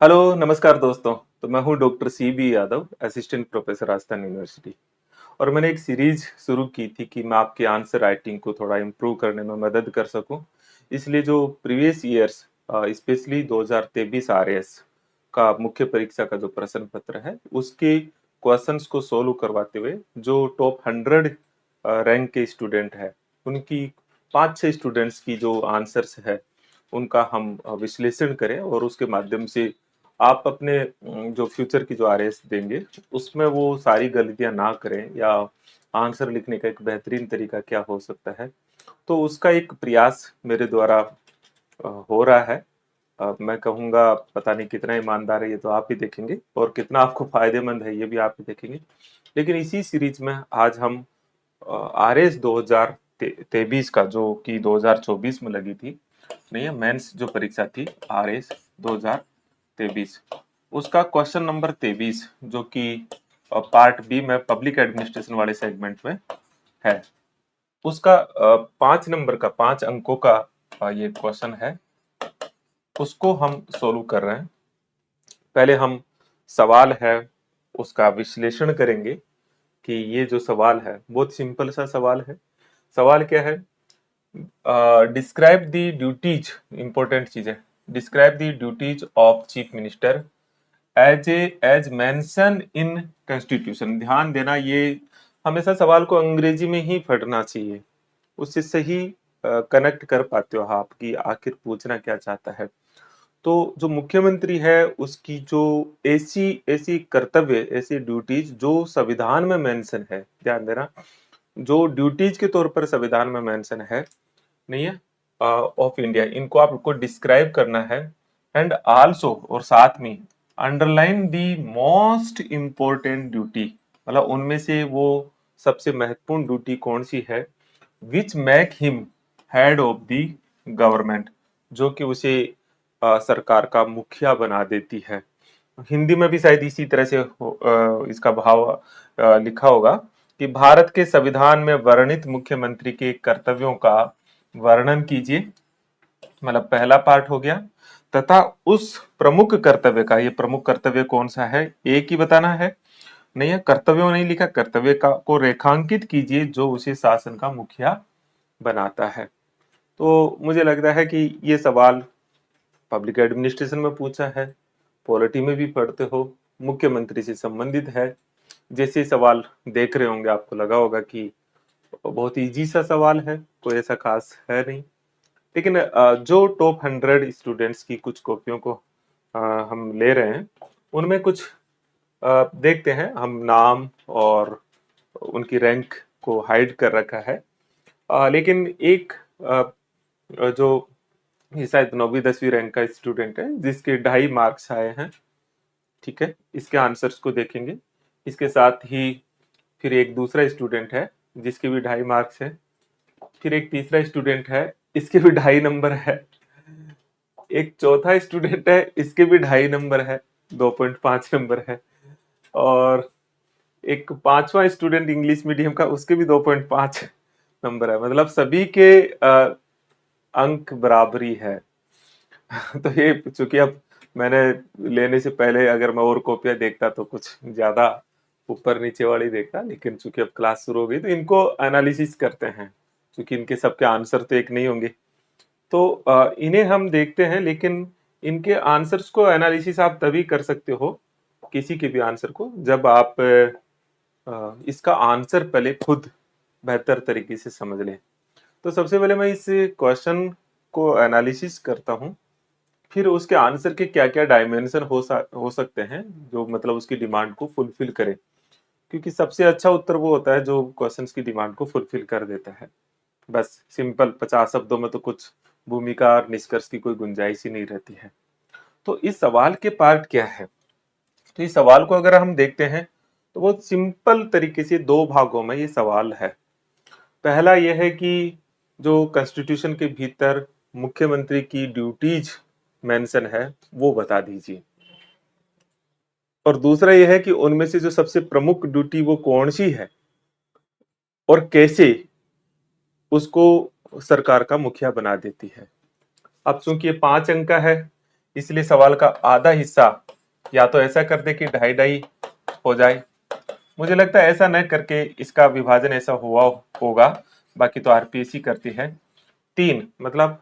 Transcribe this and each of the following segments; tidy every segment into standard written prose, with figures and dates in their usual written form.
Hello, नमस्कार दोस्तों। तो मैं हूँ doctor CB Yadav, assistant professor Rajasthan university. और मैंने एक सीरीज शुरू की थी कि मैं आपकी आंसर राइटिंग को थोड़ा इम्प्रूव करने में मदद कर सकूं। इसलिए जो प्रीवियस ईयर्स स्पेशली 2023 RAS का मुख्य परीक्षा का जो प्रश्न पत्र है उसके क्वेश्चंस को सोल्व करवाते हुए जो टॉप 100 रैंक के स्टूडेंट है उनकी 5-6 स्टूडेंट्स की जो आंसर्स है उनका हम विश्लेषण करें और उसके माध्यम से आप अपने जो फ्यूचर की जो RAS देंगे उसमें वो सारी गलतियां ना करें, या आंसर लिखने का एक बेहतरीन तरीका क्या हो सकता है, तो उसका एक प्रयास मेरे द्वारा हो रहा है। मैं कहूँगा पता नहीं कितना ईमानदार है, ये तो आप ही देखेंगे, और कितना आपको फायदेमंद है ये भी आप ही देखेंगे। लेकिन इसी सीरीज में आज हम RAS 2023 का, जो कि 2024 में लगी थी, नहीं है, मेंस जो परीक्षा थी RAS 2023, उसका क्वेश्चन नंबर 23 जो कि पार्ट बी में पब्लिक एडमिनिस्ट्रेशन वाले सेगमेंट में है, उसका 5 नंबर का 5 अंकों का ये क्वेश्चन है, उसको हम सोल्व कर रहे हैं। पहले हम सवाल है उसका विश्लेषण करेंगे कि ये जो सवाल है बहुत सिंपल सा सवाल है। सवाल क्या है? डिस्क्राइब द ड्यूटीज, इंपॉर्टेंट चीज है, describe the duties of chief minister as mention in constitution. ध्यान देना, ये हमेशा सवाल को अंग्रेजी में ही पढ़ना चाहिए, उससे सही कनेक्ट कर पाते हो आप कि आखिर पूछना क्या चाहता है। तो जो मुख्यमंत्री है उसकी जो ऐसी ऐसी कर्तव्य, ऐसी ड्यूटीज जो संविधान में मेंशन है, ध्यान देना, जो ड्यूटीज के तौर पर संविधान में मेंशन है, नहीं है, ऑफ इंडिया, इनको आपको डिस्क्राइब करना है। एंड आल्सो, और साथ में underline the most important duty, मतलब उनमें से वो सबसे महत्वपूर्ण ड्यूटी कौन सी है, which make him head of the government, जो कि उसे सरकार का मुखिया बना देती है। हिंदी में भी शायद इसी तरह से इसका भाव लिखा होगा कि भारत के संविधान में वर्णित मुख्यमंत्री के कर्तव्यों का वर्णन कीजिए, मतलब पहला पार्ट हो गया। तथा उस प्रमुख कर्तव्य का, ये प्रमुख कर्तव्य कौन सा है एक ही बताना है, नहीं है, कर्तव्यों नहीं लिखा, कर्तव्य का को रेखांकित कीजिए जो उसे शासन का मुखिया बनाता है। तो मुझे लगता है कि ये सवाल पब्लिक एडमिनिस्ट्रेशन में पूछा है, पॉलिटी में भी पढ़ते हो, मुख्यमंत्री से संबंधित है। जैसे सवाल देख रहे होंगे आपको लगा होगा कि बहुत इजी सा सवाल है, कोई ऐसा खास है नहीं। लेकिन जो टॉप 100 स्टूडेंट्स की कुछ कॉपियों को हम ले रहे हैं, उनमें कुछ देखते हैं हम, नाम और उनकी रैंक को हाइड कर रखा है। लेकिन एक जो ये शायद 9वीं 10वीं रैंक का स्टूडेंट है जिसके 2.5 मार्क्स आए हैं, ठीक है, इसके आंसर्स को देखेंगे। इसके साथ ही फिर एक दूसरा स्टूडेंट है जिसके भी 2.5 मार्क्स है, फिर एक तीसरा स्टूडेंट है, इसके भी 2.5 नंबर है, एक चौथा स्टूडेंट है, इसके भी 2.5 नंबर है, 2.5 नंबर है, और एक पांचवा स्टूडेंट इंग्लिश मीडियम का, उसके भी 2.5 नंबर है। मतलब सभी के अंक बराबरी है। तो ये चूंकि अब मैंने लेने से पहले अगर मैं और कॉपियां देखता तो कुछ ज्यादा ऊपर नीचे वाली देखता, लेकिन चूंकि अब क्लास शुरू हो गई तो इनको एनालिसिस करते हैं, क्योंकि इनके सबके आंसर तो एक नहीं होंगे। तो इन्हें हम देखते हैं, लेकिन इनके आंसर्स को एनालिसिस आप तभी कर सकते हो, किसी के भी आंसर को, जब आप इसका आंसर पहले खुद बेहतर तरीके से समझ लें। तो सबसे पहले मैं इस क्वेश्चन को एनालिसिस करता हूँ, फिर उसके आंसर के क्या क्या डायमेंशन हो सकते हैं जो मतलब उसकी डिमांड को फुलफिल करे, क्योंकि सबसे अच्छा उत्तर वो होता है जो क्वेश्चंस की डिमांड को फुलफिल कर देता है। बस सिंपल 50 शब्दों में तो कुछ भूमिका और निष्कर्ष की कोई गुंजाइश ही नहीं रहती है। तो इस सवाल के पार्ट क्या है, तो इस सवाल को अगर हम देखते हैं तो बहुत सिंपल तरीके से दो भागों में ये सवाल है। पहला यह है कि जो कॉन्स्टिट्यूशन के भीतर मुख्यमंत्री की ड्यूटीज मेंशन है वो बता दीजिए, और दूसरा यह है कि उनमें से जो सबसे प्रमुख ड्यूटी वो कौन सी है और कैसे उसको सरकार का मुखिया बना देती है। अब चूंकि ये 5 अंक का है, इसलिए सवाल का आधा हिस्सा या तो ऐसा कर दे कि ढाई ढाई हो जाए। मुझे लगता है ऐसा न करके इसका विभाजन ऐसा हुआ होगा, बाकी तो आरपीएससी करती है। 3 मतलब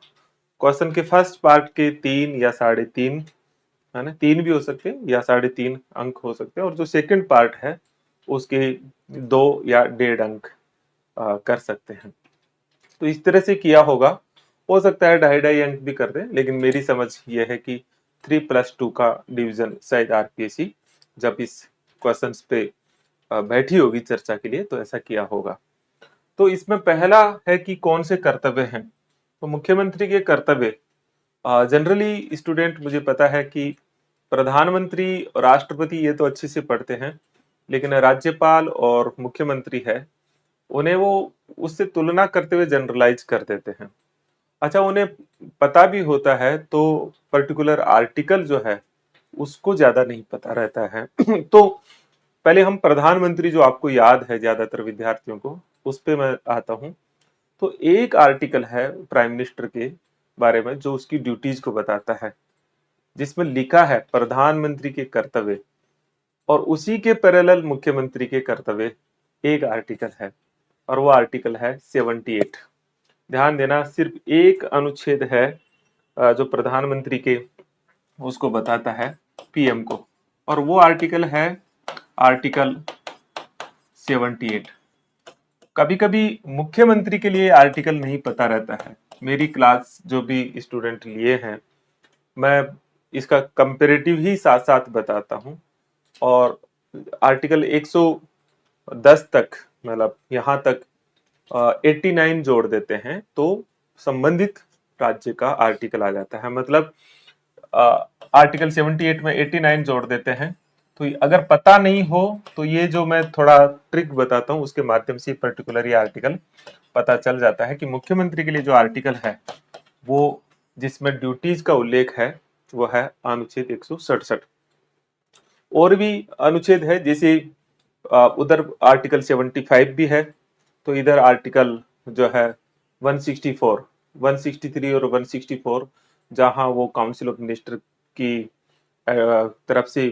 क्वेश्चन के फर्स्ट पार्ट के 3 या 3.5, है ना, 3 भी हो सकते हैं या 3.5 अंक हो सकते हैं, और जो सेकंड पार्ट है उसके 2 या 1.5 अंक कर सकते हैं। तो इस तरह से किया होगा। हो सकता है ढाई ढाई अंक भी कर दें, लेकिन मेरी समझ यह है कि 3+2 का डिवीजन शायद आरपीएससी जब इस क्वेश्चन पे बैठी होगी चर्चा के लिए तो ऐसा किया होगा। तो इसमें पहला है कि कौन से कर्तव्य हैं। तो मुख्यमंत्री के कर्तव्य, जनरली स्टूडेंट मुझे पता है कि प्रधानमंत्री और राष्ट्रपति ये तो अच्छे से पढ़ते हैं, लेकिन राज्यपाल और मुख्यमंत्री है, उन्हें वो उससे तुलना करते हुए जनरलाइज कर देते हैं। अच्छा, उन्हें पता भी होता है तो पर्टिकुलर आर्टिकल जो है उसको ज्यादा नहीं पता रहता है। तो पहले हम प्रधानमंत्री, जो आपको याद है ज्यादातर विद्यार्थियों को, उस पे मैं आता हूँ। तो एक आर्टिकल है प्राइम मिनिस्टर के बारे में जो उसकी ड्यूटीज को बताता है, जिसमें लिखा है प्रधानमंत्री के कर्तव्य, और उसी के पैरेलल मुख्यमंत्री के कर्तव्य एक आर्टिकल है, और वो आर्टिकल है 78। ध्यान देना, सिर्फ एक अनुच्छेद है जो प्रधानमंत्री के उसको बताता है, पीएम को, और वो आर्टिकल है आर्टिकल 78। कभी कभी मुख्यमंत्री के लिए आर्टिकल नहीं पता रहता है। मेरी क्लास जो भी स्टूडेंट लिए हैं, मैं इसका कंपेरेटिव ही साथ साथ बताता हूँ, और आर्टिकल 110 तक, मतलब यहाँ तक 89 जोड़ देते हैं तो संबंधित राज्य का आर्टिकल आ जाता है। मतलब आर्टिकल 78 में 89 जोड़ देते हैं। तो अगर पता नहीं हो तो ये जो मैं थोड़ा ट्रिक बताता हूँ उसके माध्यम से पर्टिकुलर ये आर्टिकल पता चल जाता है कि मुख्यमंत्री के लिए जो आर्टिकल है वो जिसमें ड्यूटीज का उल्लेख है वो है अनुच्छेद 167। और भी अनुच्छेद है, जैसे उधर आर्टिकल 75 भी है, तो इधर आर्टिकल जो है 164, 163 और 164, जहां वो काउंसिल ऑफ मिनिस्टर की तरफ से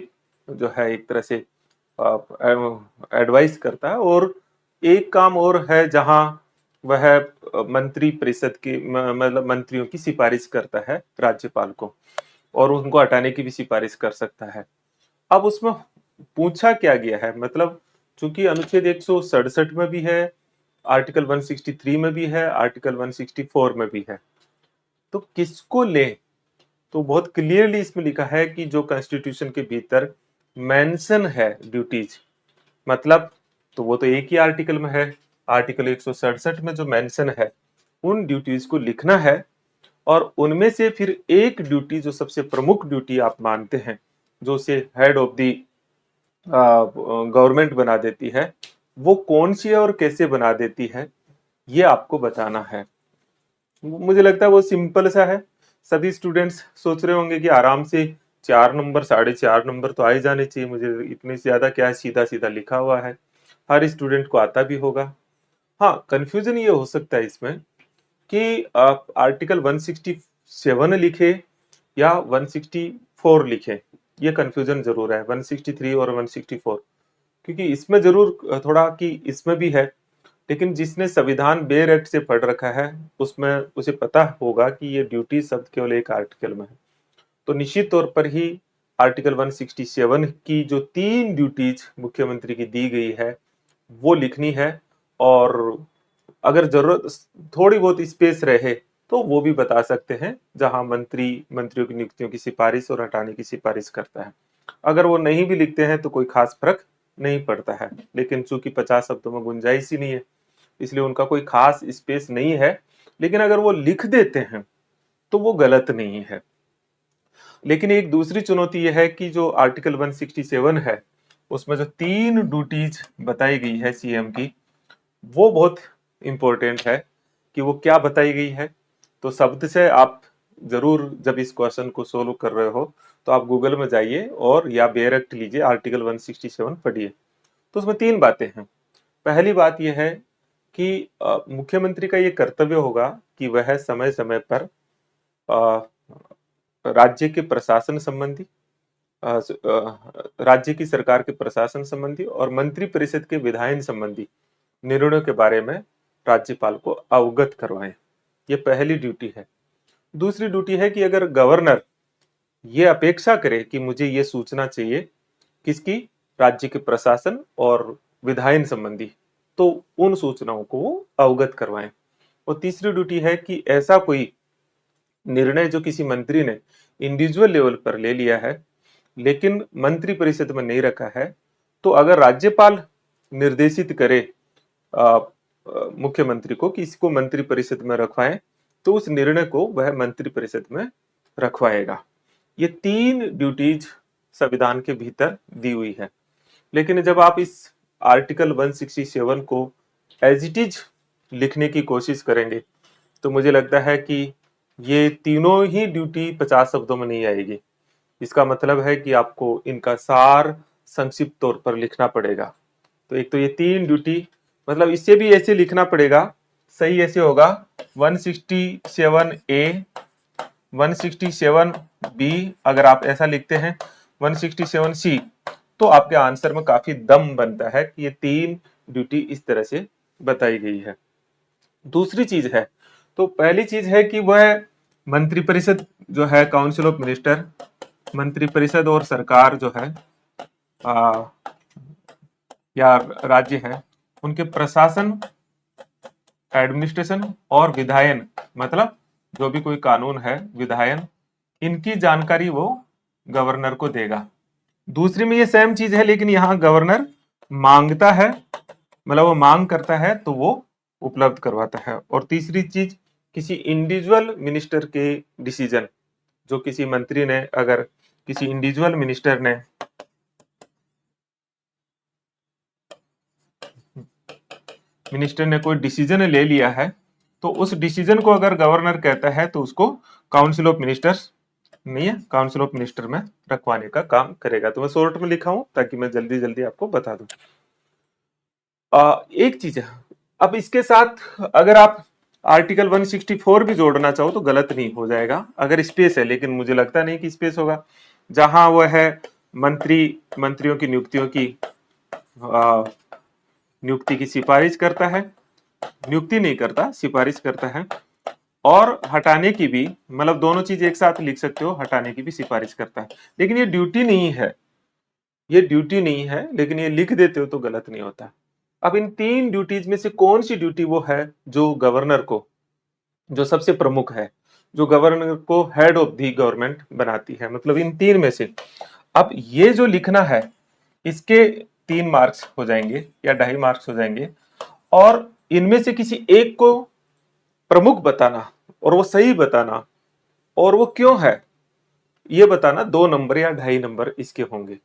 जो है एक तरह से एडवाइस करता है। और एक काम और है जहां वह मंत्री परिषद की मतलब मंत्रियों की सिफारिश करता है राज्यपाल को, और उनको हटाने की भी सिफारिश कर सकता है। अब उसमें पूछा क्या गया है, मतलब चूंकि अनुच्छेद 167 में भी है, आर्टिकल 163 में भी है, आर्टिकल 164 में भी है, तो किसको ले। तो बहुत क्लियरली इसमें लिखा है कि जो कॉन्स्टिट्यूशन के भीतर मेंशन है ड्यूटीज, मतलब तो वो तो एक ही आर्टिकल में है। आर्टिकल 167 में जो मेंशन है उन ड्यूटीज को लिखना है, और उनमें से फिर एक ड्यूटी जो सबसे प्रमुख ड्यूटी आप मानते हैं, जो उसे हेड ऑफ द गवर्नमेंट बना देती है, वो कौन सी है और कैसे बना देती है, ये आपको बताना है। मुझे लगता है वो सिंपल सा है। सभी स्टूडेंट्स सोच रहे होंगे कि आराम से 4 नंबर 4.5 नंबर तो आ ही जाने चाहिए, मुझे इतने से ज्यादा क्या है, सीधा सीधा लिखा हुआ है, हर स्टूडेंट को आता भी होगा। हाँ, कंफ्यूजन ये हो सकता है इसमें कि आप आर्टिकल 167 लिखे या 164 लिखे, ये कंफ्यूजन जरूर है, 163 और 164, क्योंकि इसमें जरूर थोड़ा कि इसमें भी है, लेकिन जिसने संविधान बेर एक्ट से पढ़ रखा है उसमें उसे पता होगा कि ये ड्यूटी शब्द केवल एक आर्टिकल में है। तो निश्चित तौर पर ही आर्टिकल 167 की जो 3 ड्यूटीज मुख्यमंत्री की दी गई है वो लिखनी है, और अगर जरूरत थोड़ी बहुत स्पेस रहे तो वो भी बता सकते हैं, जहां मंत्रियों की नियुक्तियों की सिफारिश और हटाने की सिफारिश करता है। अगर वो नहीं भी लिखते हैं तो कोई खास फर्क नहीं पड़ता है, लेकिन चूंकि 50 शब्दों में गुंजाइश ही नहीं है, इसलिए उनका कोई खास स्पेस नहीं है। लेकिन अगर वो लिख देते हैं तो वो गलत नहीं है। लेकिन एक दूसरी चुनौती यह है कि जो आर्टिकल 167 है उसमें जो 3 ड्यूटीज बताई गई है सीएम की, वो बहुत इंपॉर्टेंट है कि वो क्या बताई गई है। तो शब्द से आप जरूर जब इस क्वेश्चन को सोल्व कर रहे हो तो आप गूगल में जाइए और या बेरेक्ट लीजिए, आर्टिकल 167 पढ़िए। तो उसमें 3 बातें हैं। पहली बात यह है कि मुख्यमंत्री का ये कर्तव्य होगा कि वह समय समय पर राज्य के प्रशासन संबंधी, राज्य की सरकार के प्रशासन संबंधी और मंत्री परिषद के विधायन संबंधी निर्णयों के बारे में राज्यपाल को अवगत करवाएं। ये पहली ड्यूटी है। दूसरी ड्यूटी है कि अगर गवर्नर ये अपेक्षा करे कि मुझे ये सूचना चाहिए किसकी, राज्य के प्रशासन और विधायन संबंधी, तो उन सूचनाओं को वो अवगत करवाएं। और तीसरी ड्यूटी है कि ऐसा कोई निर्णय जो किसी मंत्री ने इंडिविजुअल लेवल पर ले लिया है लेकिन मंत्री परिषद में नहीं रखा है, तो अगर राज्यपाल निर्देशित करे मुख्यमंत्री को कि इसको मंत्री परिषद में रखवाएं, तो उस निर्णय को वह मंत्री परिषद में रखवाएगा। ये 3 ड्यूटीज संविधान के भीतर दी हुई है। लेकिन जब आप इस आर्टिकल 167 को एज इट इज लिखने की कोशिश करेंगे तो मुझे लगता है कि ये तीनों ही ड्यूटी 50 शब्दों में नहीं आएगी। इसका मतलब है कि आपको इनका सार संक्षिप्त तौर पर लिखना पड़ेगा। तो एक तो ये 3 ड्यूटी, मतलब इससे भी ऐसे लिखना पड़ेगा, सही ऐसे होगा 167A 167B, अगर आप ऐसा लिखते हैं 167C, तो आपके आंसर में काफी दम बनता है कि ये 3 ड्यूटी इस तरह से बताई गई है। दूसरी चीज है, तो पहली चीज है कि वह मंत्रिपरिषद जो है, काउंसिल ऑफ मिनिस्टर, मंत्रिपरिषद और सरकार जो है या राज्य है, उनके प्रशासन, एडमिनिस्ट्रेशन और विधायन, मतलब जो भी कोई कानून है, विधायन, इनकी जानकारी वो गवर्नर को देगा। दूसरी में ये सेम चीज है, लेकिन यहाँ गवर्नर मांगता है, मतलब वो मांग करता है तो वो उपलब्ध करवाता है। और तीसरी चीज, किसी इंडिविजुअल मिनिस्टर के डिसीजन, जो किसी मंत्री ने, अगर किसी इंडिविजुअल मिनिस्टर ने कोई डिसीजन ले लिया है, तो उस डिसीजन को अगर गवर्नर कहता है तो उसको काउंसिल ऑफ मिनिस्टर्स नहीं है, काउंसिल ऑफ मिनिस्टर में रखवाने का काम करेगा। तो मैं शॉर्ट में लिखा हूं ताकि मैं जल्दी जल्दी आपको बता दूं। एक चीज है, अब इसके साथ अगर आप आर्टिकल 164 भी जोड़ना चाहो तो गलत नहीं हो जाएगा अगर स्पेस है, लेकिन मुझे लगता नहीं कि स्पेस होगा। जहां वो है मंत्रियों की नियुक्ति की सिफारिश करता है, नियुक्ति नहीं करता, सिफारिश करता है, और हटाने की भी, मतलब दोनों चीज एक साथ लिख सकते हो, हटाने की भी सिफारिश करता है। लेकिन ये ड्यूटी नहीं है, ये ड्यूटी नहीं है, लेकिन ये लिख देते हो तो गलत नहीं होता। अब इन 3 ड्यूटीज में से कौन सी ड्यूटी वो है जो गवर्नर को, जो सबसे प्रमुख है, जो गवर्नर को हेड ऑफ द गवर्नमेंट बनाती है, मतलब इन 3 में से। अब ये जो लिखना है, इसके 3 मार्क्स हो जाएंगे या 2.5 मार्क्स हो जाएंगे, और इनमें से किसी एक को प्रमुख बताना और वो सही बताना, और वो क्यों है ये बताना, 2 नंबर या 2.5 नंबर इसके होंगे।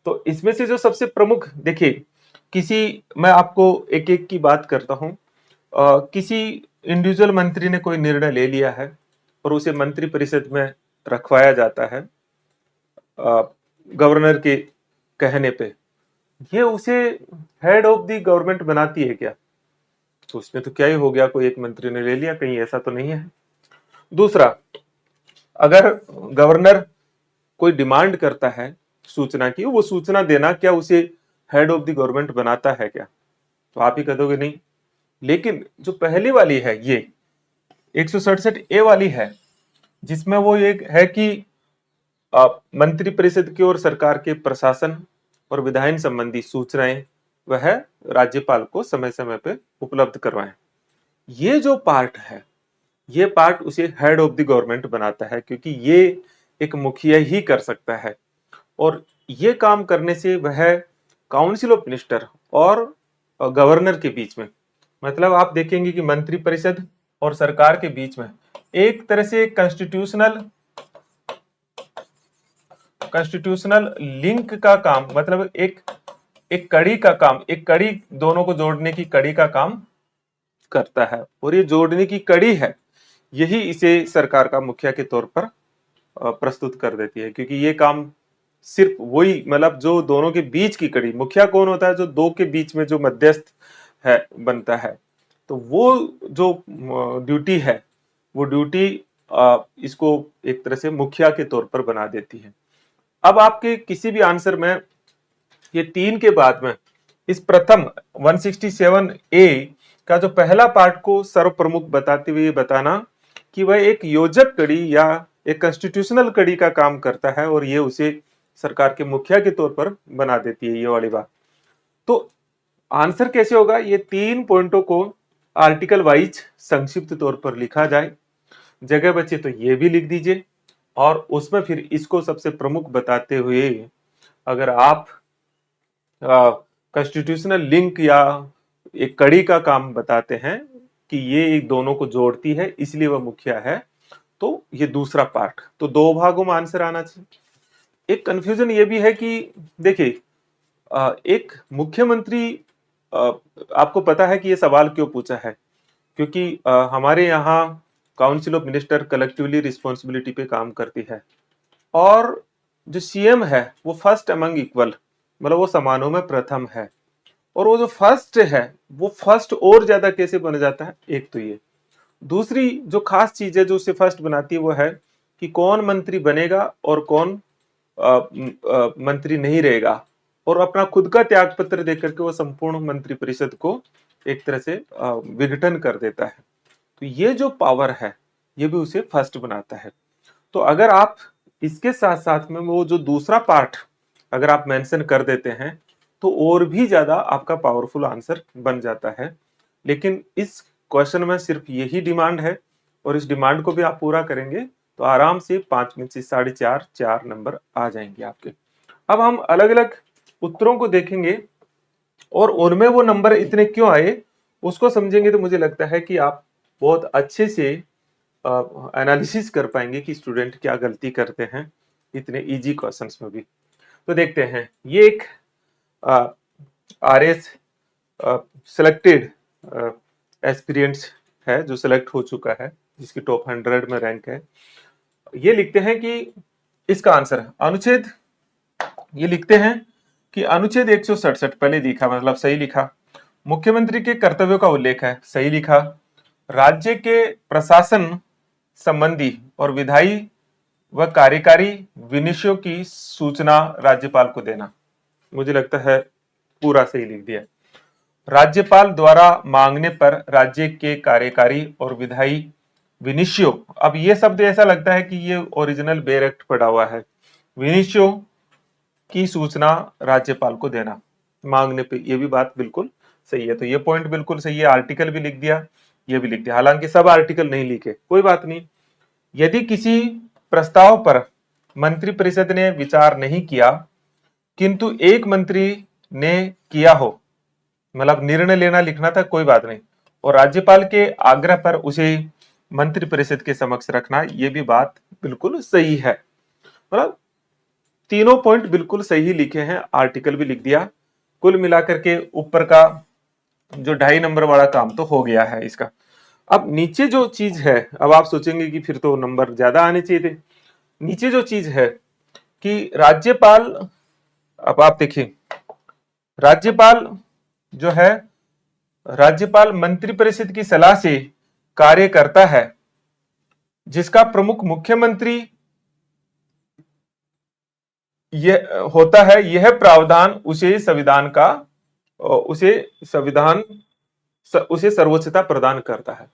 तो इसमें से जो सबसे प्रमुख, देखिए, मैं आपको एक एक की बात करता हूं। किसी इंडिविजुअल मंत्री ने कोई निर्णय ले लिया है और उसे मंत्री परिषद में रखवाया जाता है गवर्नर के कहने पे, ये उसे हेड ऑफ द गवर्नमेंट बनाती है क्या? तो उसमें तो क्या ही हो गया, कोई एक मंत्री ने ले लिया, कहीं ऐसा तो नहीं है। दूसरा, अगर गवर्नर कोई डिमांड करता है सूचना की, वो सूचना देना क्या उसे हेड ऑफ द गवर्नमेंट बनाता है क्या? तो आप ही कह दोगे नहीं। लेकिन जो पहली वाली है, ये 167A वाली है, जिसमें वो एक है कि मंत्री परिषद की और सरकार के प्रशासन और विधायन संबंधी सूचनाएं वह राज्यपाल को समय समय पे उपलब्ध करवाएं। ये जो पार्ट है, ये पार्ट उसे हेड ऑफ द गवर्नमेंट बनाता है, क्योंकि ये एक मुखिया ही कर सकता है। और ये काम करने से वह काउंसिल ऑफ मिनिस्टर और गवर्नर के बीच में, मतलब आप देखेंगे कि मंत्री परिषद और सरकार के बीच में एक तरह से कॉन्स्टिट्यूशनल लिंक का काम, मतलब एक कड़ी का काम, एक कड़ी, दोनों को जोड़ने की कड़ी का काम करता है। और ये जोड़ने की कड़ी है, यही इसे सरकार का मुखिया के तौर पर प्रस्तुत कर देती है, क्योंकि ये काम सिर्फ वही, मतलब जो दोनों के बीच की कड़ी, मुखिया कौन होता है? जो दो के बीच में जो मध्यस्थ है बनता है। तो वो जो ड्यूटी है, वो ड्यूटी इसको एक तरह से मुखिया के तौर पर बना देती है। अब आपके किसी भी आंसर में ये 3 के बाद में इस प्रथम 167 ए का जो पहला पार्ट को सर्व प्रमुख बताते हुए बताना कि वह एक योजक कड़ी या एक कॉन्स्टिट्यूशनल कड़ी का काम करता है और ये उसे सरकार के मुखिया के तौर पर बना देती है, ये वाली बात। तो आंसर कैसे होगा? ये 3 पॉइंटों को आर्टिकल वाइज संक्षिप्त तौर पर लिखा जाए, जगह बचे तो ये भी लिख दीजिए, और उसमें फिर इसको सबसे प्रमुख बताते हुए अगर आप कॉन्स्टिट्यूशनल लिंक या एक कड़ी का काम बताते हैं कि ये एक दोनों को जोड़ती है इसलिए वह मुखिया है, तो ये दूसरा पार्ट। तो 2 भागों में आंसर आना चाहिए। एक कंफ्यूजन ये भी है कि देखिए, एक मुख्यमंत्री, आपको पता है कि ये सवाल क्यों पूछा है? क्योंकि हमारे यहाँ council of minister collectively responsibility पे काम करती है, और जो सीएम है वो फर्स्ट अमंग इक्वल, मतलब वो समानों में प्रथम है। और वो जो फर्स्ट है वो फर्स्ट और ज्यादा कैसे बन जाता है? एक तो ये, दूसरी जो खास चीज है जो उसे फर्स्ट बनाती है वो है कि कौन मंत्री बनेगा और कौन मंत्री नहीं रहेगा, और अपना खुद का त्याग पत्र देकर के वो संपूर्ण मंत्री परिषद को एक तरह से विघटन कर देता है। तो ये जो पावर है ये भी उसे फर्स्ट बनाता है। तो अगर आप इसके साथ साथ में वो जो दूसरा पार्ट अगर आप मेंशन कर देते हैं तो और भी ज्यादा आपका पावरफुल आंसर बन जाता है। लेकिन इस क्वेश्चन में सिर्फ यही डिमांड है, और इस डिमांड को भी आप पूरा करेंगे तो आराम से 5 में से 4.5 नंबर आ जाएंगे आपके। अब हम अलग अलग उत्तरों को देखेंगे और उनमें वो नंबर इतने क्यों आए उसको समझेंगे, तो मुझे लगता है कि आप बहुत अच्छे से एनालिसिस कर पाएंगे कि स्टूडेंट क्या गलती करते हैं इतने इजी क्वेश्चंस में भी। तो देखते हैं, ये एक आरएस सिलेक्टेड एस्पिरेंट्स है जो सिलेक्ट हो चुका है, जिसकी टॉप 100 में रैंक है। ये लिखते हैं कि इसका आंसर अनुच्छेद, ये लिखते हैं कि अनुच्छेद 167 पहले लिखा, मतलब सही लिखा। मुख्यमंत्री के कर्तव्यों का उल्लेख है, सही लिखा। राज्य के प्रशासन संबंधी और विधायी व कार्यकारी विनियों की सूचना राज्यपाल को देना, मुझे लगता है पूरा सही लिख दिया। राज्यपाल द्वारा मांगने पर राज्य के कार्यकारी और विधायी विनियों, अब ये शब्द ऐसा लगता है कि ये ओरिजिनल बेरेक्ट पड़ा हुआ है। विनियों की सूचना राज्यपाल को देना मांगने पे, ये भी बात बिल्कुल सही है। तो ये पॉइंट बिल्कुल सही है। आर्टिकल भी लिख दिया, ये भी लिख दिया, हालांकि सब आर्टिकल नहीं लिखे, कोई बात नहीं। यदि किसी प्रस्ताव पर मंत्रिपरिषद ने विचार नहीं किया किंतु एक मंत्री ने किया हो, मतलब निर्णय लेना लिखना था, कोई बात नहीं, और राज्यपाल के आग्रह पर उसे मंत्रिपरिषद के समक्ष रखना, ये भी बात बिल्कुल सही है। मतलब तीनों पॉइंट बिल्कुल सही लिखे हैं, आर्टिकल भी लिख दिया। कुल मिलाकर के ऊपर का जो 2.5 नंबर वाला काम तो हो गया है इसका। अब नीचे जो चीज है, अब आप सोचेंगे कि फिर तो नंबर ज्यादा आने चाहिए थे। नीचे जो चीज है कि राज्यपाल, अब आप देखिए, राज्यपाल जो है, राज्यपाल मंत्रिपरिषद की सलाह से कार्य करता है, जिसका प्रमुख मुख्यमंत्री यह होता है। यह प्रावधान उसे संविधान का, उसे संविधान उसे सर्वोच्चता प्रदान करता है।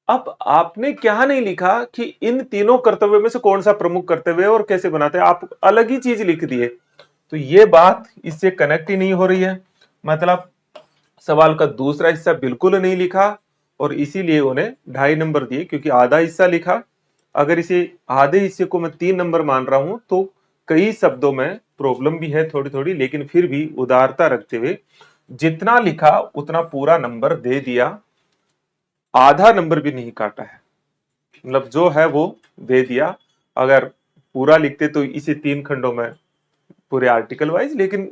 अब आपने क्या नहीं लिखा कि इन तीनों कर्तव्यों में से कौन सा प्रमुख कर्तव्य है और कैसे बनाते हैं, आप अलग ही चीज लिख दिए। तो ये बात इससे कनेक्ट ही नहीं हो रही है, मतलब सवाल का दूसरा हिस्सा बिल्कुल नहीं लिखा, और इसीलिए उन्हें 2.5 नंबर दिए, क्योंकि आधा हिस्सा लिखा। अगर इसे आधे हिस्से को मैं 3 नंबर मान रहा हूं तो कई शब्दों में प्रॉब्लम भी है थोड़ी थोड़ी, लेकिन फिर भी उदारता रखते हुए जितना लिखा उतना पूरा नंबर दे दिया, आधा नंबर भी नहीं काटा है, मतलब जो है वो दे दिया। अगर पूरा लिखते तो इसे 3 खंडों में पूरे आर्टिकल वाइज, लेकिन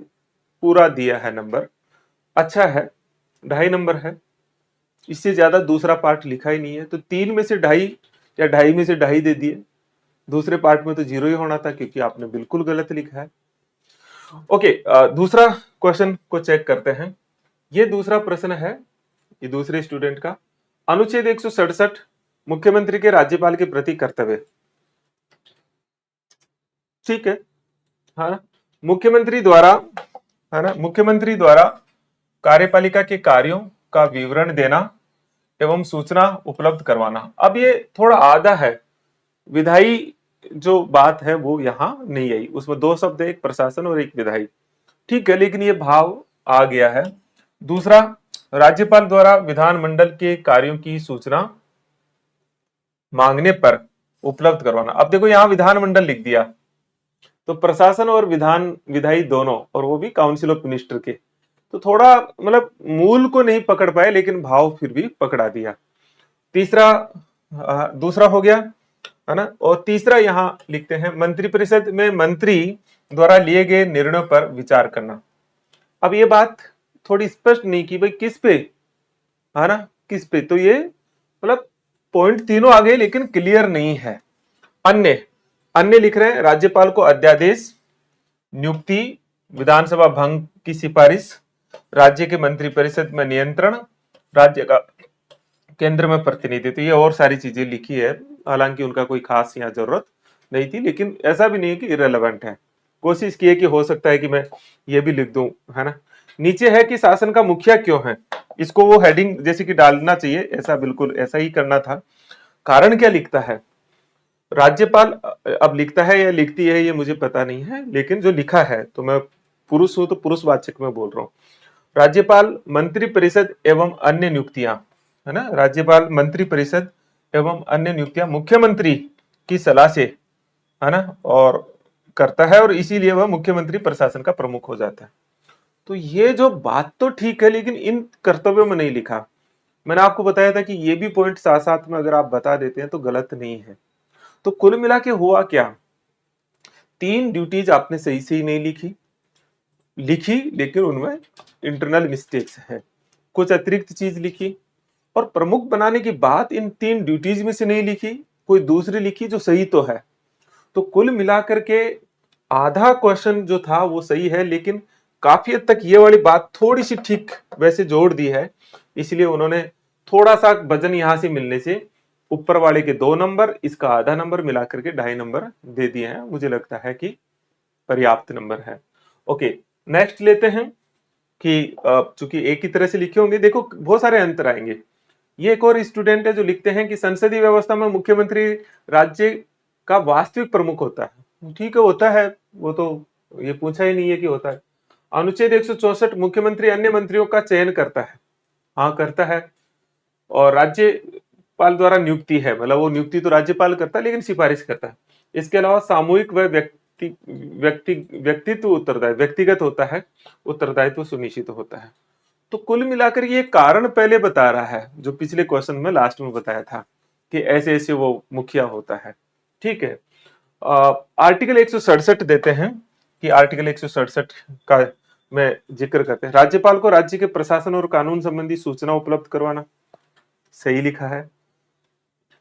पूरा दिया है नंबर, अच्छा है, 2.5 नंबर है। इससे ज्यादा दूसरा पार्ट लिखा ही नहीं है, तो 3 में से 2.5 या 2.5 में से 2.5 दे दिए। दूसरे पार्ट में तो 0 ही होना था, क्योंकि आपने बिल्कुल गलत लिखा है। ओके, दूसरा क्वेश्चन को चेक करते हैं। ये दूसरा प्रश्न है, ये दूसरे स्टूडेंट का। अनुच्छेद 167 मुख्यमंत्री के राज्यपाल के प्रति कर्तव्य, ठीक है ना। मुख्यमंत्री द्वारा, है ना, मुख्यमंत्री द्वारा कार्यपालिका के कार्यों का विवरण देना एवं सूचना उपलब्ध करवाना। अब ये थोड़ा आधा है, विधायी जो बात है वो यहां नहीं आई, उसमें दो शब्द है, एक प्रशासन और एक विधायी, ठीक है, लेकिन ये भाव आ गया है। दूसरा, राज्यपाल द्वारा विधानमंडल के कार्यों की सूचना मांगने पर उपलब्ध करवाना। अब देखो यहां विधानमंडल लिख दिया, तो प्रशासन और विधायी दोनों, और वो भी काउंसिल ऑफ मिनिस्टर के, तो थोड़ा मतलब मूल को नहीं पकड़ पाए लेकिन भाव फिर भी पकड़ा दिया। तीसरा, दूसरा हो गया, है ना। और तीसरा यहां लिखते हैं, मंत्रिपरिषद में मंत्री द्वारा लिए गए निर्णयों पर विचार करना। अब ये बात थोड़ी स्पष्ट नहीं की भाई किस पे, है ना, किस पे, तो ये मतलब पॉइंट तीनों आ गए लेकिन क्लियर नहीं है। अन्य, अन्य लिख रहे हैं, राज्यपाल को अध्यादेश, नियुक्ति, विधानसभा भंग की सिफारिश, राज्य के मंत्रिपरिषद में नियंत्रण, राज्य का केंद्र में प्रतिनिधित्व, ये और सारी चीजें लिखी है। हालांकि उनका कोई खास यहाँ जरूरत नहीं थी, लेकिन ऐसा भी नहीं है कि इरेलेवेंट है। कोशिश की है कि हो सकता है कि मैं ये भी लिख दूं, है ना। नीचे है कि शासन का मुखिया क्यों है, इसको वो हेडिंग जैसे कि डालना चाहिए, ऐसा बिल्कुल ऐसा ही करना था। कारण क्या लिखता है राज्यपाल, अब लिखता है या लिखती है ये मुझे पता नहीं है, लेकिन जो लिखा है, तो मैं पुरुष हूं तो पुरुषवाचक में बोल रहा हूं। राज्यपाल मंत्री परिषद एवं अन्य नियुक्तियां, है ना, राज्यपाल मंत्री परिषद एवं अन्य नियुक्तियां मुख्यमंत्री की सलाह से, है ना, और करता है, और इसीलिए वह मुख्यमंत्री प्रशासन का प्रमुख हो जाता है। तो ये जो बात तो ठीक है, लेकिन इन कर्तव्यों में नहीं लिखा। मैंने आपको बताया था कि ये भी पॉइंट साथ साथ में अगर आप बता देते हैं तो गलत नहीं है। तो कुल मिला के हुआ क्या, तीन ड्यूटीज आपने सही से ही नहीं लिखी, लिखी लेकिन उनमें इंटरनल मिस्टेक्स है, कुछ अतिरिक्त चीज लिखी, और प्रमुख बनाने की बात इन तीन ड्यूटीज में से नहीं लिखी, कोई दूसरी लिखी जो सही तो है। तो कुल मिलाकर के आधा क्वेश्चन जो था वो सही है, लेकिन काफी हद तक ये वाली बात थोड़ी सी ठीक वैसे जोड़ दी है, इसलिए उन्होंने थोड़ा सा वजन यहां से मिलने से ऊपर वाले के 2 नंबर, इसका आधा नंबर मिलाकर के 2.5 नंबर दे दिए हैं। मुझे लगता है कि पर्याप्त नंबर है। ओके, नेक्स्ट लेते हैं कि चूंकि एक ही तरह से लिखे होंगे, देखो बहुत सारे अंतर आएंगे। ये एक और स्टूडेंट है जो लिखते हैं कि संसदीय व्यवस्था में मुख्यमंत्री राज्य का वास्तविक प्रमुख होता है। ठीक है, होता है, वो तो ये पूछा ही नहीं है कि होता है। अनुच्छेद 164, मुख्यमंत्री अन्य मंत्रियों का चयन करता है, हाँ करता है, और राज्यपाल द्वारा नियुक्ति है, मतलब वो नियुक्ति तो राज्यपाल करता है लेकिन सिफारिश करता है। इसके अलावा सामूहिक व व्यक्तित्व उत्तरदायित्व, व्यक्तिगत होता है, उत्तरदायित्व सुनिश्चित होता है। तो कुल मिलाकर ये कारण पहले बता रहा है, जो पिछले क्वेश्चन में लास्ट में बताया था कि ऐसे ऐसे वो मुखिया होता है। ठीक है, आर्टिकल 167 देते हैं कि आर्टिकल 167 का में जिक्र करते हैं, राज्यपाल को राज्य के प्रशासन और कानून संबंधी सूचना उपलब्ध करवाना, सही लिखा है।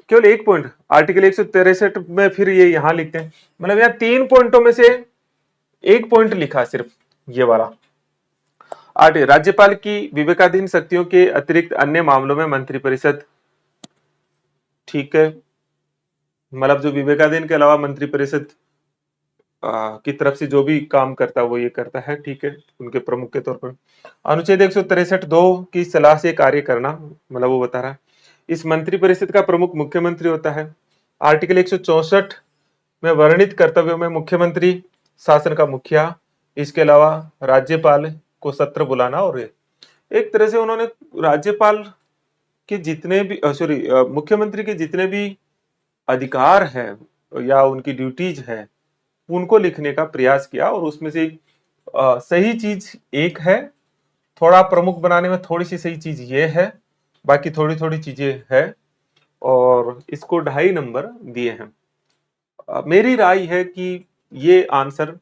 केवल एक पॉइंट आर्टिकल 163 में फिर ये यहां लिखते हैं, मतलब यार 3 पॉइंटों में से एक पॉइंट लिखा सिर्फ ये वाला। 8, राज्यपाल की विवेकाधीन शक्तियों के अतिरिक्त अन्य मामलों में मंत्रिपरिषद, ठीक है, मतलब जो विवेकाधीन के अलावा मंत्रिपरिषद की तरफ से जो भी काम करता है वो ये करता है, ठीक है, उनके प्रमुख के तौर पर। अनुच्छेद 163(2) की सलाह से कार्य करना, मतलब वो बता रहा है इस मंत्रिपरिषद का प्रमुख मुख्यमंत्री होता है। आर्टिकल 164 में वर्णित कर्तव्यों में मुख्यमंत्री शासन का मुखिया, इसके अलावा राज्यपाल को सत्र बुलाना, और एक तरह से उन्होंने राज्यपाल के जितने भी सॉरी मुख्यमंत्री के जितने भी अधिकार है या उनकी ड्यूटीज है उनको लिखने का प्रयास किया, और उसमें से सही चीज एक है, थोड़ा प्रमुख बनाने में थोड़ी सी सही चीज ये है, बाकी थोड़ी थोड़ी चीजें है, और इसको 2.5 नंबर दिए हैं। मेरी राय है कि ये आंसर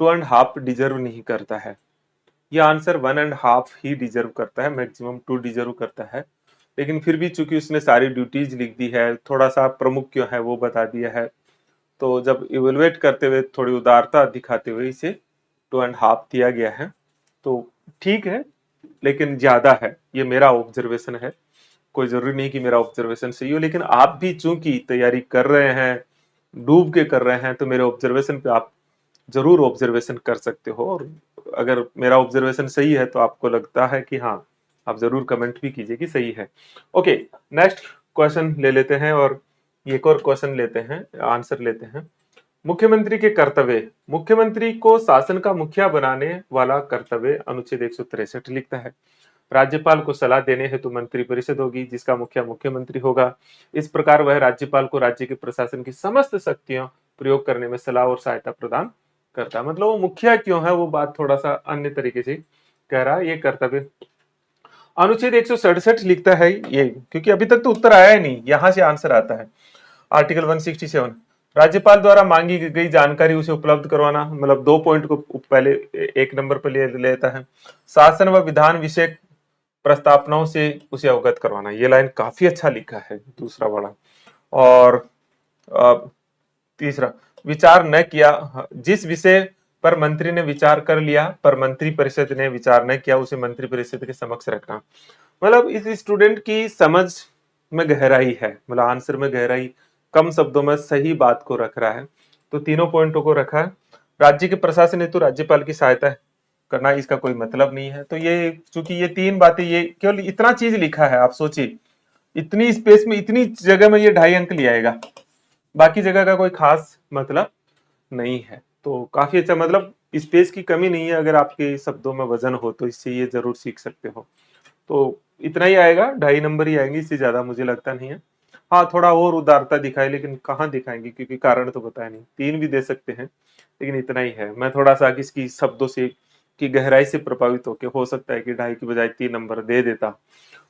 2.5 डिजर्व नहीं करता है, ये आंसर 1.5 ही डिजर्व करता है, मैक्सिमम 2 डिजर्व करता है। लेकिन फिर भी चूंकि उसने सारी ड्यूटीज लिख दी है, थोड़ा सा प्रमुख क्यों है वो बता दिया है, तो जब इवेलुएट करते हुए थोड़ी उदारता दिखाते हुए इसे 2.5 दिया गया है, तो ठीक है, लेकिन ज्यादा है, ये मेरा ऑब्जर्वेशन है। कोई जरूरी नहीं कि मेरा ऑब्जर्वेशन सही हो, लेकिन आप भी चूंकि तैयारी कर रहे हैं, डूब के कर रहे हैं, तो मेरे ऑब्जर्वेशन पे आप जरूर ऑब्जर्वेशन कर सकते हो। और अगर मेरा ऑब्जर्वेशन सही है तो आपको लगता है कि हाँ, आप जरूर कमेंट भी कीजिए कि सही है। ओके, नेक्स्ट क्वेश्चन ले लेते हैं, और एक और क्वेश्चन लेते हैं, आंसर लेते हैं। मुख्यमंत्री के कर्तव्य। मुख्यमंत्री को शासन का मुखिया बनाने वाला कर्तव्य अनुच्छेद 163 लिखता है। राज्यपाल को सलाह देने हेतु मंत्री परिषद होगी, जिसका मुखिया मुख्यमंत्री होगा। इस प्रकार वह राज्यपाल को राज्य के प्रशासन की समस्त शक्तियां प्रयोग करने में सलाह और सहायता प्रदान करता है। मतलब वो मुखिया क्यों है, वो बात थोड़ा सा अन्य तरीके से कह रहा है। ये कर्तव्य अनुच्छेद 167 लिखता है ये, क्योंकि अभी तक तो उत्तर आया ही नहीं, यहां से आंसर आता है। आर्टिकल 167, राज्यपाल द्वारा मांगी गई जानकारी उसे उपलब्ध करवाना। मतलब 2 पॉइंट को पहले 1 नंबर पर ले लेता है। शासन व विधान विषय प्रस्तावनाओं से उसे अवगत करवाना। ये लाइन काफी अच्छा लिखा है, दूसरा वाला। और तीसरा, विचार न किया, जिस विषय पर मंत्री ने विचार कर लिया पर मंत्री परिषद ने विचार न किया, उसे मंत्री परिषद के समक्ष रखना। मतलब इस स्टूडेंट की समझ में गहराई है, मतलब आंसर में गहराई, कम शब्दों में सही बात को रख रहा है। तो तीनों पॉइंटों को रखा है। राज्य के प्रशासन हेतु राज्यपाल की सहायता करना, इसका कोई मतलब नहीं है। तो ये चूंकि ये 3 बातें, ये केवल इतना चीज लिखा है, आप सोचिए इतनी स्पेस में, इतनी जगह में ये 2.5 अंक ले आएगा, बाकी जगह का कोई खास मतलब नहीं है। तो काफी अच्छा, मतलब स्पेस की कमी नहीं है। अगर आपके शब्दों में वजन हो तो इससे ये जरूर सीख सकते हो। तो इतना ही आएगा, 2.5 नंबर ही आएंगे, इससे ज्यादा मुझे लगता नहीं है। हाँ, थोड़ा और उदारता दिखाए, लेकिन कहाँ दिखाएंगे, क्योंकि कारण तो बताया नहीं। 3 भी दे सकते हैं, लेकिन इतना ही है। मैं थोड़ा सा इसकी शब्दों से की गहराई से प्रभावित होकर हो सकता है कि 2.5 की बजाय 3 नंबर दे देता।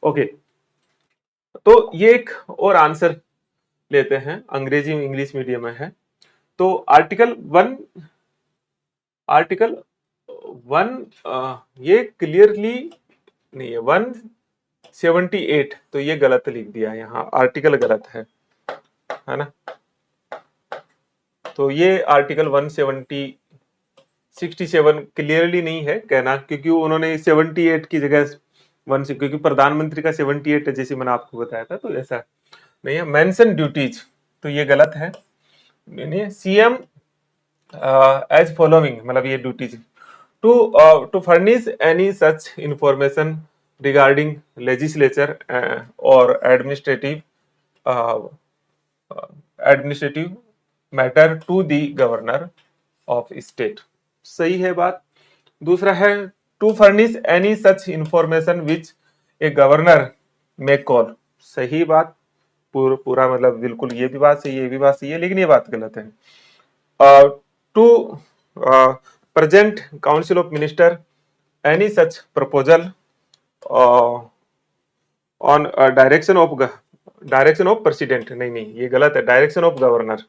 ओके, तो ये एक और आंसर लेते हैं, अंग्रेजी इंग्लिश मीडियम में है। तो आर्टिकल 1 ये क्लियरली नहीं है, 178, तो ये गलत लिख दिया यहाँ, आर्टिकल गलत है ना। तो ये आर्टिकल 167 क्लियरली नहीं है कहना, क्योंकि उन्होंने 78 की जगह 1 से, क्योंकि प्रधानमंत्री का 78 है, जैसे मैंने आपको बताया था, तो ऐसा नहीं है। मेंशन ड्यूटीज, तो ये गलत है। सीएम एज फॉलोइंग, मतलब ये duties to furnish any such information regarding legislature or uh, administrative matter to the governor of state। सही है बात। दूसरा है to furnish any such information which a governor may call। सही बात, पूरा मतलब बिल्कुल, ये भी बात सही है, ये भी बात सही है, लेकिन ये बात गलत है। To present council of minister any such proposal on direction of president, नहीं ये गलत है, डायरेक्शन ऑफ गवर्नर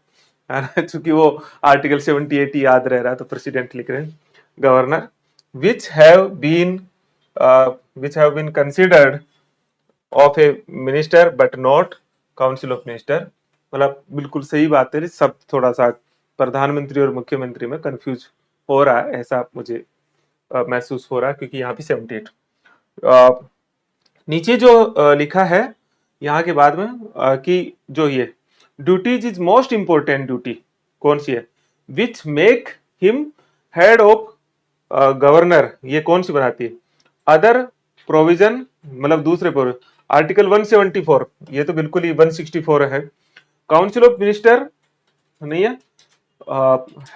है ना, चूंकि वो आर्टिकल 78 ही याद रह रहा है, तो प्रेसिडेंट लिख रहे हैं, governor. Which have been considered of a minister but not council of minister. मतलब बिल्कुल सही बात है, सब थोड़ा सा प्रधानमंत्री और मुख्यमंत्री में कंफ्यूज हो रहा है, ऐसा मुझे महसूस हो रहा है, क्योंकि यहाँ पे 78 नीचे जो लिखा है यहाँ के बाद में कि जो ये duties is most important duty कौन सी है, which make him head of governor, ये कौन सी बनाती है, अदर प्रोविजन, मतलब दूसरे आर्टिकल 174, ये तो बिल्कुल ही 164 है। काउंसिल ऑफ मिनिस्टर नहीं है,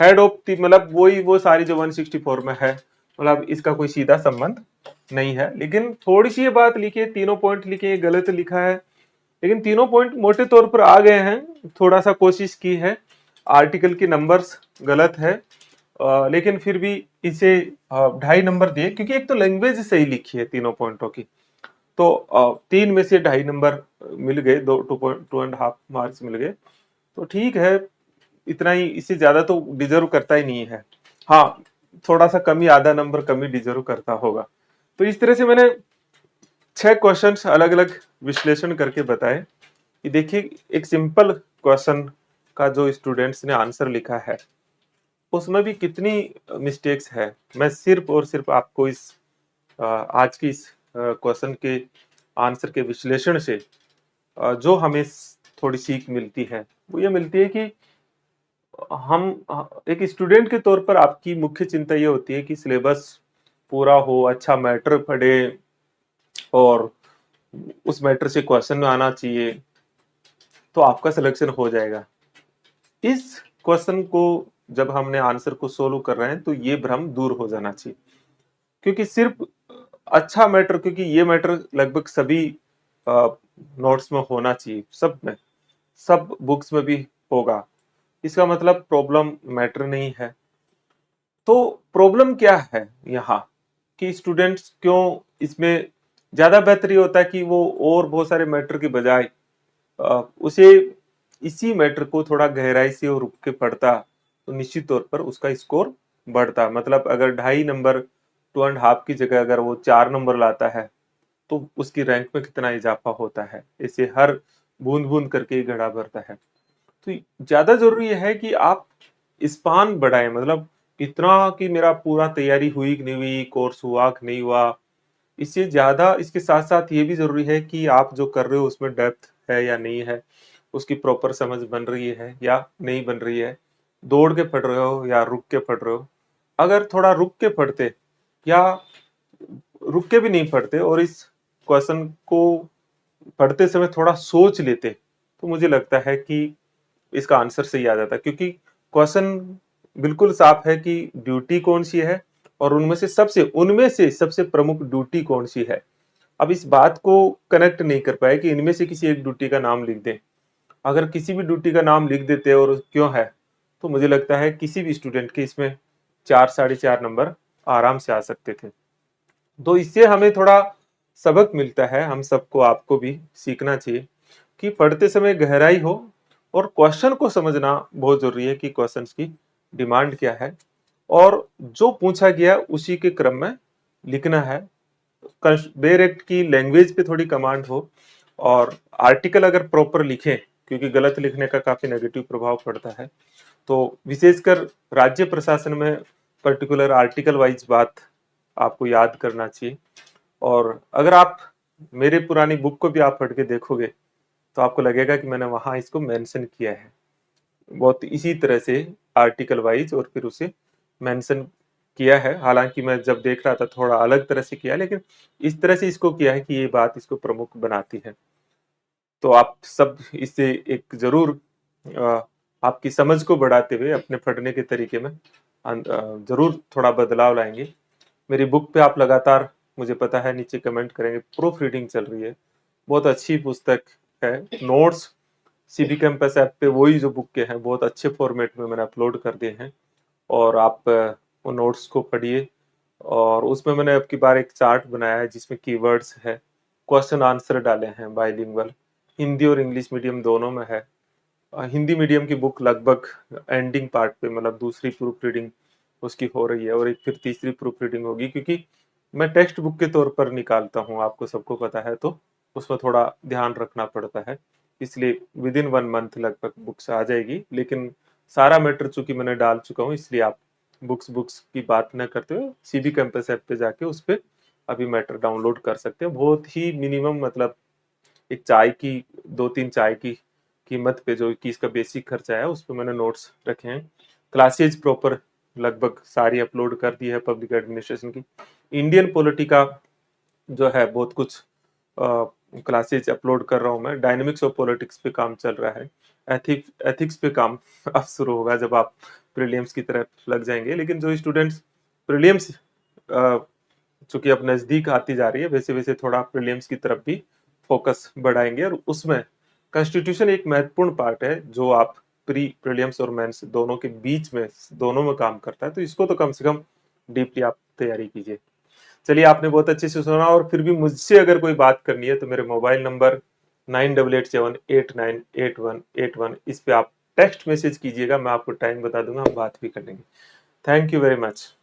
हेड ऑफ द, मतलब वही वो सारी जो 164 में है, मतलब इसका कोई सीधा संबंध नहीं है। लेकिन थोड़ी सी ये बात लिखी है, तीनों पॉइंट लिखे हैं, गलत लिखा है, लेकिन तीनों पॉइंट मोटे तौर पर आ गए हैं। थोड़ा सा कोशिश की है, आर्टिकल की नंबर्स गलत है, लेकिन फिर भी इसे 2.5 नंबर दिए, क्योंकि एक तो लैंग्वेज सही लिखी है तीनों पॉइंटों की। तो 3 में से 2.5 नंबर मिल गए, 2.5 मार्क्स मिल गए, तो ठीक है, इतना ही, इससे ज्यादा तो डिजर्व करता ही नहीं है। हाँ, थोड़ा सा कमी, आधा नंबर कमी डिजर्व करता होगा। तो इस तरह से मैंने 6 क्वेश्चंस अलग अलग विश्लेषण करके बताए कि देखिए, एक सिंपल क्वेश्चन का जो स्टूडेंट्स ने आंसर लिखा है, उसमें भी कितनी मिस्टेक्स है। मैं सिर्फ और सिर्फ आपको इस आज की इस क्वेश्चन के आंसर के विश्लेषण से जो हमें थोड़ी सीख मिलती है वो ये मिलती है कि हम एक स्टूडेंट के तौर पर आपकी मुख्य चिंता ये होती है कि सिलेबस पूरा हो, अच्छा मैटर पढ़े और उस मैटर से क्वेश्चन आना चाहिए, तो आपका सिलेक्शन हो जाएगा। इस क्वेश्चन को जब हमने आंसर को सोल्व कर रहे हैं तो ये भ्रम दूर हो जाना चाहिए, क्योंकि सिर्फ अच्छा मैटर, क्योंकि ये मैटर लगभग सभी नोट्स में होना चाहिए, सब में, सब बुक्स में भी होगा, इसका मतलब प्रॉब्लम मैटर नहीं है। तो प्रॉब्लम क्या है यहाँ कि स्टूडेंट्स क्यों इसमें ज्यादा बेहतर ये होता है कि वो और बहुत सारे मैटर के बजाय उसे इसी मैटर को थोड़ा गहराई से और रुक के पढ़ता, तो निश्चित तौर पर उसका स्कोर बढ़ता। मतलब अगर 2.5 नंबर 2.5 की जगह अगर वो 4 नंबर लाता है तो उसकी रैंक में कितना इजाफा होता है। ऐसे हर बूंद बूंद करके ही घड़ा भरता है। तो ज्यादा जरूरी है कि आप स्पान बढ़ाएं, मतलब इतना कि मेरा पूरा तैयारी हुई कि नहीं हुई, कोर्स हुआ कि नहीं हुआ, इससे ज्यादा इसके साथ साथ ये भी जरूरी है कि आप जो कर रहे हो उसमें डेप्थ है या नहीं है, उसकी प्रॉपर समझ बन रही है या नहीं बन रही है, दौड़ के पढ़ रहे हो या रुक के पढ़ रहे हो। अगर थोड़ा रुक के पढ़ते या रुक के भी नहीं पढ़ते और इस क्वेश्चन को पढ़ते समय थोड़ा सोच लेते, तो मुझे लगता है कि इसका आंसर सही आ जाता, क्योंकि क्वेश्चन बिल्कुल साफ है कि ड्यूटी कौन सी है और उनमें से सबसे प्रमुख ड्यूटी कौन सी है। अब इस बात को कनेक्ट नहीं कर पाए कि इनमें से किसी एक ड्यूटी का नाम लिख दें। अगर किसी भी ड्यूटी का नाम लिख देते और क्यों है, तो मुझे लगता है किसी भी स्टूडेंट के इसमें 4 साढ़े 4 नंबर आराम से आ सकते थे। तो इससे हमें थोड़ा सबक मिलता है, हम सबको, आपको भी सीखना चाहिए कि पढ़ते समय गहराई हो और क्वेश्चन को समझना बहुत जरूरी है कि क्वेश्चंस की डिमांड क्या है और जो पूछा गया उसी के क्रम में लिखना है। डायरेक्ट की लैंग्वेज पे थोड़ी कमांड हो और आर्टिकल अगर प्रॉपर लिखें, क्योंकि गलत लिखने का काफी नेगेटिव प्रभाव पड़ता है। तो विशेषकर राज्य प्रशासन में पर्टिकुलर आर्टिकल वाइज बात आपको याद करना चाहिए। और अगर आप मेरे पुरानी बुक को भी आप पढ़ के देखोगे तो आपको लगेगा कि मैंने वहां इसको मेंशन किया है बहुत इसी तरह से, आर्टिकल वाइज, और फिर उसे मेंशन किया है। हालांकि मैं जब देख रहा था थोड़ा अलग तरह से किया, लेकिन इस तरह से इसको किया है कि ये बात इसको प्रमुख बनाती है। तो आप सब इससे एक जरूर अ, आपकी समझ को बढ़ाते हुए अपने पढ़ने के तरीके में जरूर थोड़ा बदलाव लाएंगे। मेरी बुक पे आप लगातार, मुझे पता है, नीचे कमेंट करेंगे। प्रूफ रीडिंग चल रही है, बहुत अच्छी पुस्तक है। नोट्स सीबी कैंपस ऐप पे वही जो बुक के हैं बहुत अच्छे फॉर्मेट में मैंने अपलोड कर दिए हैं, और आप उन नोट्स को पढ़िए। और उसमें मैंने अब की बार एक चार्ट बनाया है जिसमें कीवर्ड्स है, क्वेश्चन आंसर डाले हैं बाइलिंगुअल, हिंदी और इंग्लिश मीडियम दोनों में है। हिंदी मीडियम की बुक लगभग एंडिंग पार्ट पे, मतलब दूसरी प्रूफ रीडिंग उसकी हो रही है और एक फिर तीसरी प्रूफ रीडिंग होगी, क्योंकि मैं टेक्स्ट बुक के तौर पर निकालता हूँ, आपको सबको पता है, तो उसमें थोड़ा ध्यान रखना पड़ता है। इसलिए विद इन 1 मंथ लगभग बुक्स आ जाएगी, लेकिन सारा मैटर चूंकि मैंने डाल चुका हूँ, इसलिए आप बुक्स बुक्स की बात न करते हुए सीबी कैंपस ऐप पे जाके उस पर अभी मैटर डाउनलोड कर सकते हैं। बहुत ही मिनिमम, मतलब एक चाय की, 2-3 चाय की कीमत पे, जो कि इसका बेसिक खर्चा है, उस पर मैंने नोट्स रखे हैं। क्लासेज प्रॉपर लगभग सारी अपलोड कर दी है पब्लिक एडमिनिस्ट्रेशन की। इंडियन पॉलिटी का जो है बहुत कुछ क्लासेज अपलोड कर रहा हूँ मैं। डायनेमिक्स ऑफ पॉलिटिक्स पे काम चल रहा है। एथिक्स पे काम अब शुरू होगा जब आप प्रीलिम्स की तरफ लग जाएंगे। लेकिन जो स्टूडेंट्स प्रीलिम्स चूंकि अब नजदीक आती जा रही है, वैसे वैसे थोड़ा प्रीलिम्स की तरफ भी फोकस बढ़ाएंगे, और उसमें कॉन्स्टिट्यूशन एक महत्वपूर्ण पार्ट है जो आप प्री प्रीलिम्स और मेंस दोनों के बीच में, दोनों में काम करता है। तो इसको तो कम से कम डीपली आप तैयारी कीजिए। चलिए, आपने बहुत अच्छे से सुना, और फिर भी मुझसे अगर कोई बात करनी है तो मेरे मोबाइल नंबर 9887898181, इस पे आप टेक्स्ट मैसेज कीजिएगा, मैं आपको टाइम बता दूंगा, हम बात भी कर लेंगे। Thank you very much.